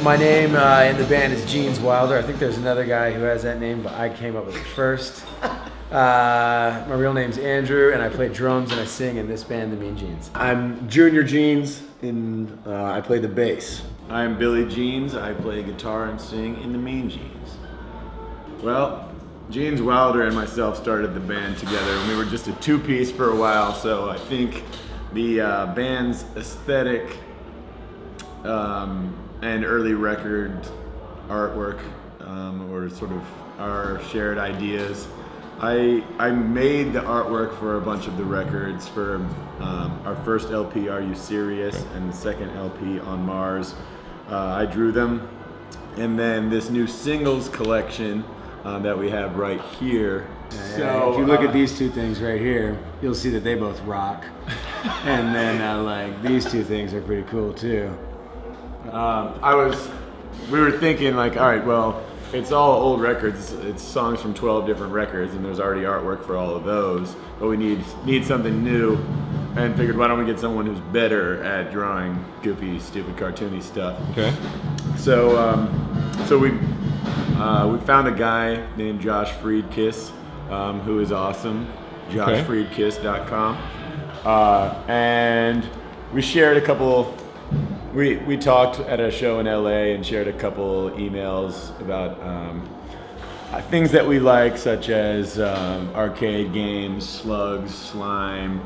My name in the band is Jeans Wilder. I think there's another guy who has that name, but I came up with it first. My real name's Andrew, and I play drums and I sing in this band, the Mean Jeans. I'm Junior Jeans, and I play the bass. I'm Billy Jeans. I play guitar and sing in the Mean Jeans. Well, Jeans Wilder and myself started the band together, and we were just a two-piece for a while, so I think the band's aesthetic and early record artwork, or sort of our shared ideas. I made the artwork for a bunch of the records for our first LP, Are You Serious, and the second LP, On Mars. I drew them, and then this new singles collection that we have right here. So if you look at these two things right here, you'll see that they both rock. And then like these two things are pretty cool too. We were thinking like, all right, well, it's all old records. It's songs from 12 different records, and there's already artwork for all of those. But we need something new, and figured, why don't we get someone who's better at drawing goofy, stupid, cartoony stuff? Okay. So we found a guy named Josh Friedkiss, who is awesome. JoshFriedkiss.com, and we shared a couple. We talked at a show in LA and shared a couple emails about things that we like, such as arcade games, slugs, slime,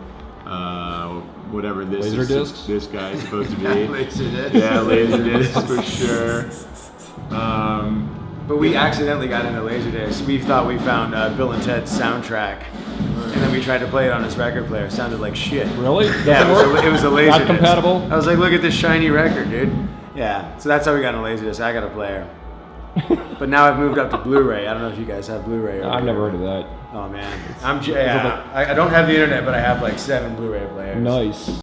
whatever this LaserDiscs? this guy is supposed to be. LaserDiscs. Yeah, LaserDiscs for sure. But we accidentally got into LaserDiscs. We thought we found Bill and Ted's soundtrack, and then we tried to play it on his record player. It sounded like shit. Really? Yeah, it was a LaserDisc. Not compatible? I was like, look at this shiny record, dude. Yeah, so that's how we got into LaserDisc. I got a player. But now I've moved up to Blu-ray. I don't know if you guys have Blu-ray. I've never heard of that. Oh man, I don't have the internet, but I have like 7 Blu-ray players. Nice.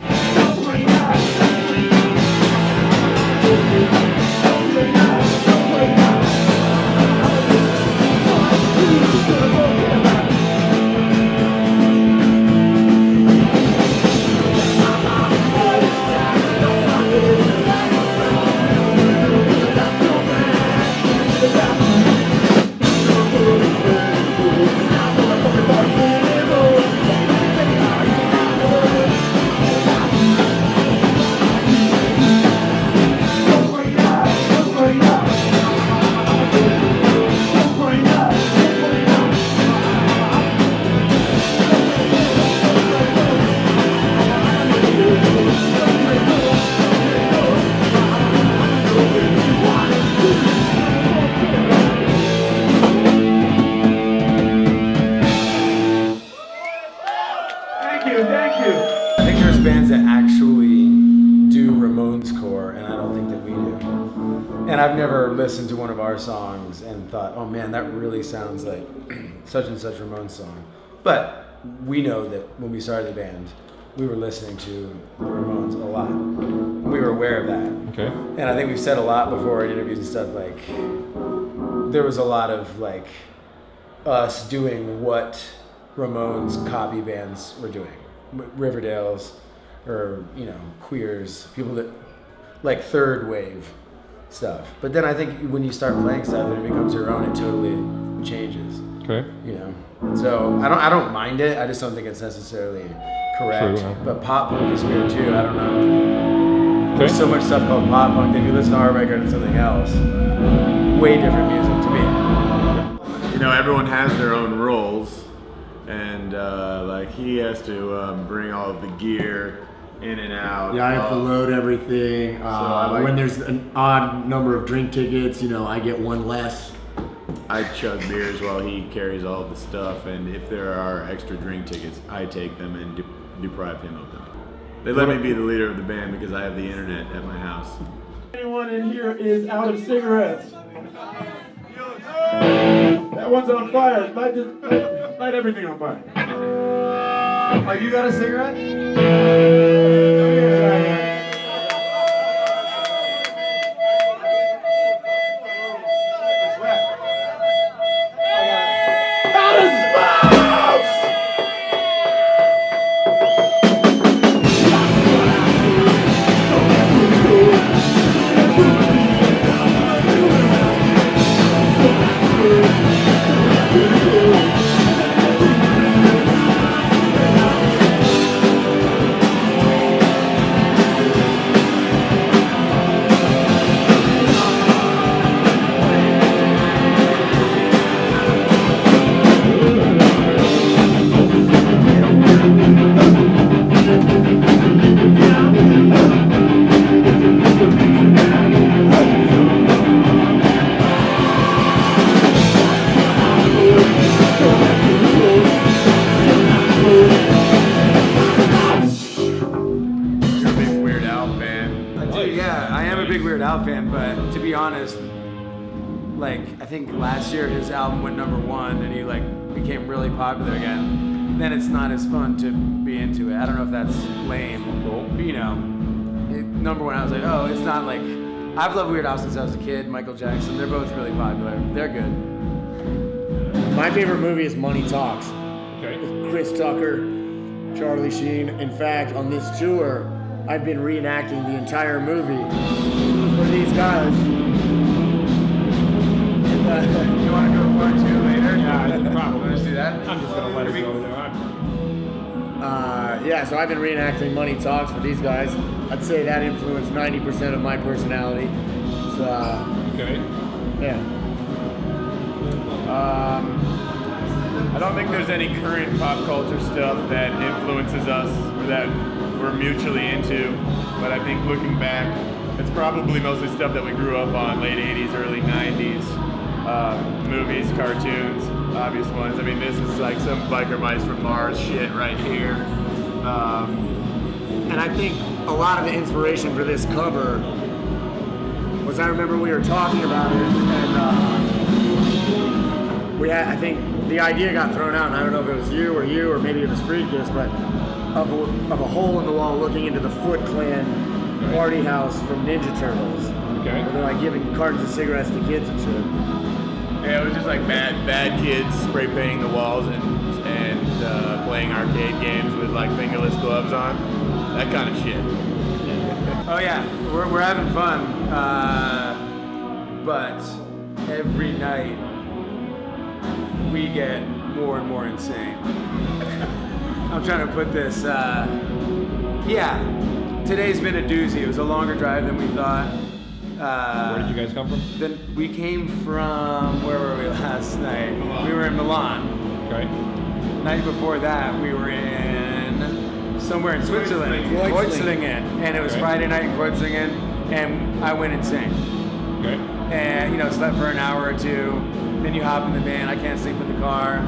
I think there's bands that actually do Ramones core, and I don't think that we do. And I've never listened to one of our songs and thought, oh man, that really sounds like such and such Ramones song. But we know that when we started the band, we were listening to the Ramones a lot. We were aware of that. Okay. And I think we've said a lot before in interviews and stuff, like, there was a lot of like us doing what Ramones copy bands were doing. Riverdale's, or Queers, people that like third wave stuff. But then I think when you start playing stuff and it becomes your own, it totally changes. Okay. So I don't mind it. I just don't think it's necessarily correct. True, yeah. But pop punk is weird too. I don't know. Okay. There's so much stuff called pop punk. If you listen to our record and something else, way different music to me. Everyone has their own roles. And like he has to bring all of the gear in and out. Yeah, I have to load everything. When there's an odd number of drink tickets, I get one less. I chug beers while he carries all of the stuff, and if there are extra drink tickets, I take them and deprive him of them. They let me be the leader of the band because I have the internet at my house. Anyone in here is out of cigarettes? That one's on fire. Light everything on fire. Oh, you got a cigarette? be honest, like I think last year his album went #1 and he like became really popular again. Then it's not as fun to be into it. I don't know if that's lame. But, you know, #1 I was like, oh, it's not like I've loved Weird Al since I was a kid. Michael Jackson, they're both really popular. They're good. My favorite movie is Money Talks. Okay. With Chris Tucker, Charlie Sheen. In fact, on this tour, I've been reenacting the entire movie for these guys. You want to go part 2 later? Yeah, probably. Want to see that? I'm just gonna let it go there. Yeah, so I've been reenacting Money Talks for these guys. I'd say that influenced 90% of my personality. So, Okay. yeah. I don't think there's any current pop culture stuff that influences us or that we're mutually into, but I think looking back, it's probably mostly stuff that we grew up on, late 80s, early 90s, movies, cartoons, obvious ones. I mean, this is like some Biker Mice from Mars shit right here. And I think a lot of the inspiration for this cover was, I remember we were talking about it, and I think the idea got thrown out, and I don't know if it was you, or maybe it was Freakish, but of a hole in the wall looking into the Foot Clan party house from Ninja Turtles. Okay. Where they're like giving cartons of cigarettes to kids and shit. Yeah, it was just like bad kids spray painting the walls and playing arcade games with like fingerless gloves on. That kind of shit. Oh yeah, we're having fun, but every night we get more and more insane. I'm trying to put this. Yeah, today's been a doozy. It was a longer drive than we thought. Where did you guys come from? Then we came from, where were we last night? We were in Milan. Okay. Night before that, we were in somewhere in Switzerland, Kreuzlingen. and it was Okay. Friday night in Kreuzlingen, and I went insane. Okay. And slept for an hour or two. Then you hop in the van. I can't sleep in the car.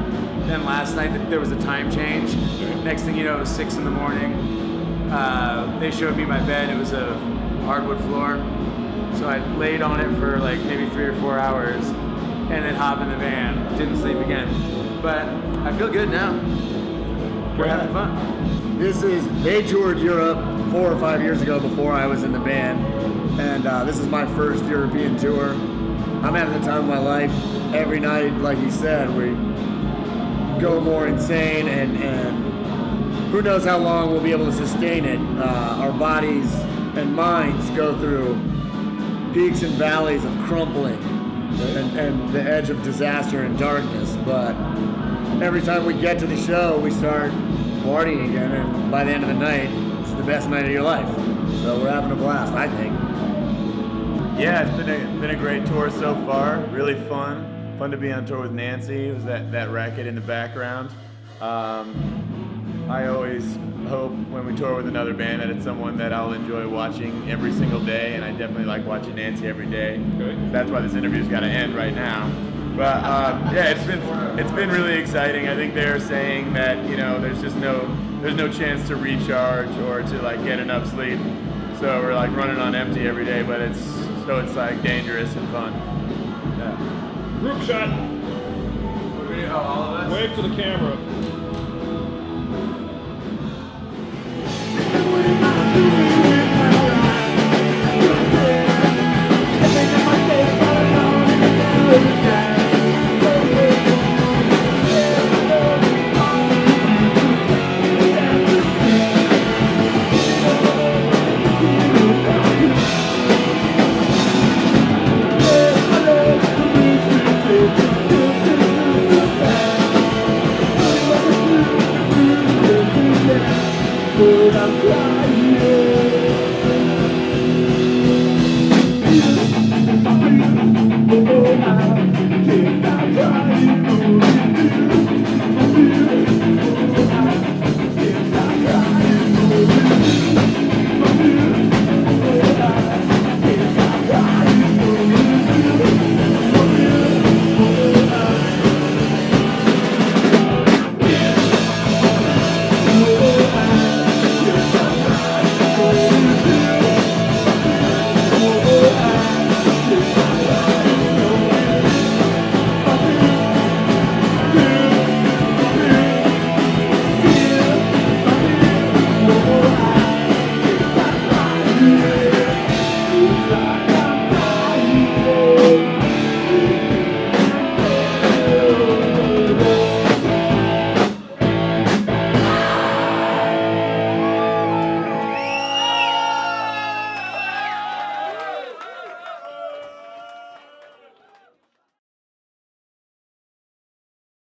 Then last night there was a time change. Okay. Next thing you know, it was 6 in the morning. They showed me my bed. It was a hardwood floor. So I laid on it for like maybe 3 or 4 hours, and then hop in the van. Didn't sleep again. But I feel good now. We're having fun. They toured Europe 4 or 5 years ago before I was in the band, and this is my first European tour. I'm having the time of my life. Every night, like you said, we go more insane, and who knows how long we'll be able to sustain it. Our bodies and minds go through peaks and valleys of crumpling and the edge of disaster and darkness, but every time we get to the show, we start partying again, and by the end of the night, it's the best night of your life. So we're having a blast, I think. Yeah, it's been a great tour so far. Really fun. Fun to be on tour with Nancy. It was that racket in the background. I always hope when we tour with another band that it's someone that I'll enjoy watching every single day, and I definitely like watching Nancy every day. Okay. That's why this interview's got to end right now. But yeah, it's been really exciting. I think they're saying that there's no chance to recharge or to like get enough sleep. So we're like running on empty every day, but it's like dangerous and fun. Yeah. Group shot. All of us? Wave to the camera.